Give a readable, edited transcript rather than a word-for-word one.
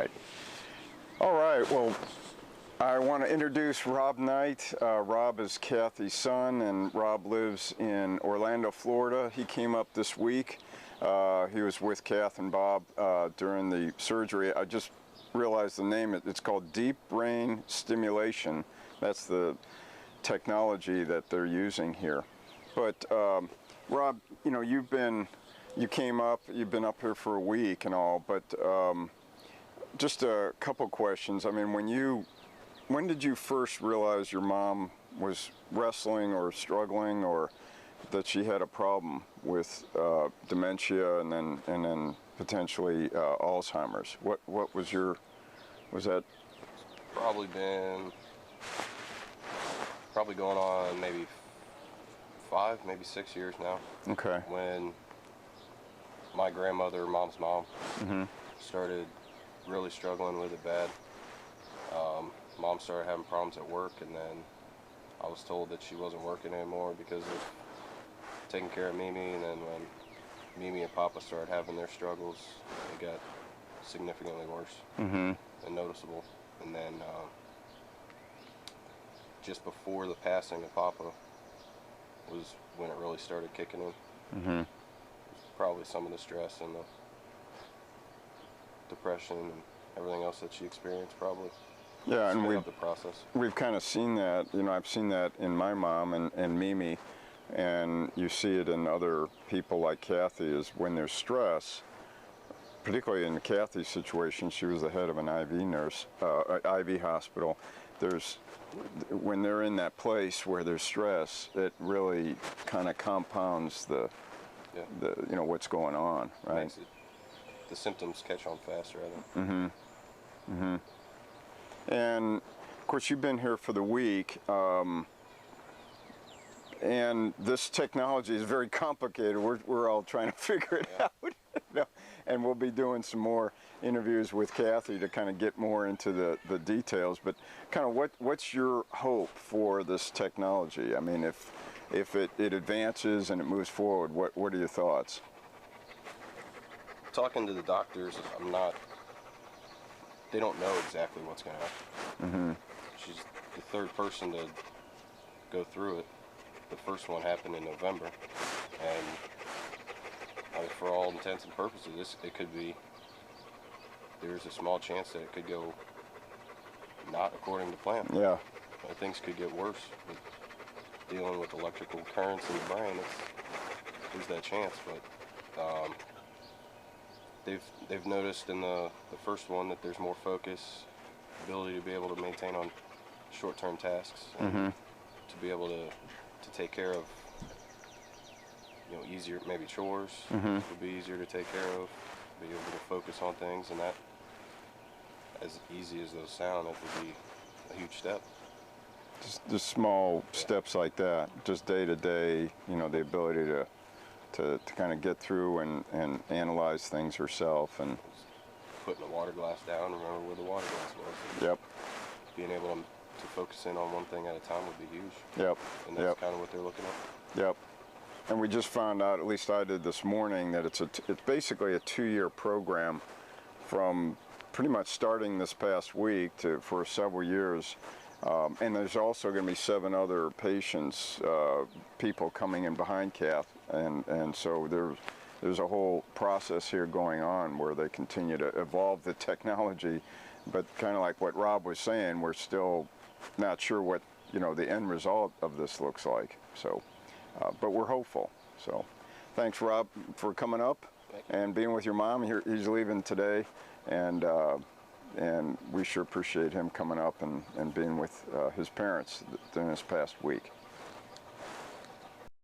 Knight. All right, well, I want to introduce Rob Knight. Rob is Cathie's son, and Rob lives in Orlando, Florida. He came up this week. He was with Cath and Bob during the surgery. I just realized the name. It's called deep brain stimulation. That's the technology that they're using here. But Rob, you know, you came up, you've been up here for a week and all, but just a couple questions. I mean, when did you first realize your mom was wrestling or struggling, or that she had a problem with dementia and then potentially Alzheimer's? What was that? Probably going on maybe 5, maybe 6 years now. Okay. When my grandmother, mom's mom, started really struggling with it bad. Mom started having problems at work, and then I was told that she wasn't working anymore because of taking care of Mimi, and then when Mimi and Papa started having their struggles, it got significantly worse and noticeable. And then just before the passing of Papa was when it really started kicking in. Probably some of the stress and the depression and everything else that she experienced probably. Yeah, and we've kind of seen that. You know, I've seen that in my mom and Mimi, and you see it in other people like Cathie, is when there's stress, particularly in Cathie's situation, she was the head of an IV hospital. When they're in that place where there's stress, it really kind of compounds the you know, what's going on, right? The symptoms catch on faster, I think. And of course, you've been here for the week, and this technology is very complicated. We're all trying to figure it out, you know? And we'll be doing some more interviews with Cathie to kind of get more into the details. But kind of what's your hope for this technology? I mean, if it advances and it moves forward, what are your thoughts? Talking to the doctors, they don't know exactly what's going to happen. She's the third person to go through it. The first one happened in November, and I mean, for all intents and purposes, there's a small chance that it could go not according to plan. Yeah. Things could get worse with dealing with electrical currents in the brain. There's that chance, but they've noticed in the first one that there's more focus, ability to be able to maintain on short-term tasks, and to be able to take care of, you know, easier, maybe chores would be easier to take care of, be able to focus on things, and that, as easy as those sound, it would be a huge step. Just small steps like that, just day to day, you know, the ability to kind of get through and analyze things herself, and putting the water glass down, remember where the water glass was. Yep. Being able to focus in on one thing at a time would be huge. Yep. And that's kind of what they're looking at. Yep. And we just found out, at least I did this morning, that it's basically a 2-year program from pretty much starting this past week for several years. And there's also going to be 7 other patients, people coming in behind Cath, and so there's a whole process here going on where they continue to evolve the technology, but kind of like what Rob was saying, we're still not sure what, you know, the end result of this looks like. So, but we're hopeful. So, thanks, Rob, for coming up and being with your mom. He's leaving today, and we sure appreciate him coming up and being with his parents during this past week.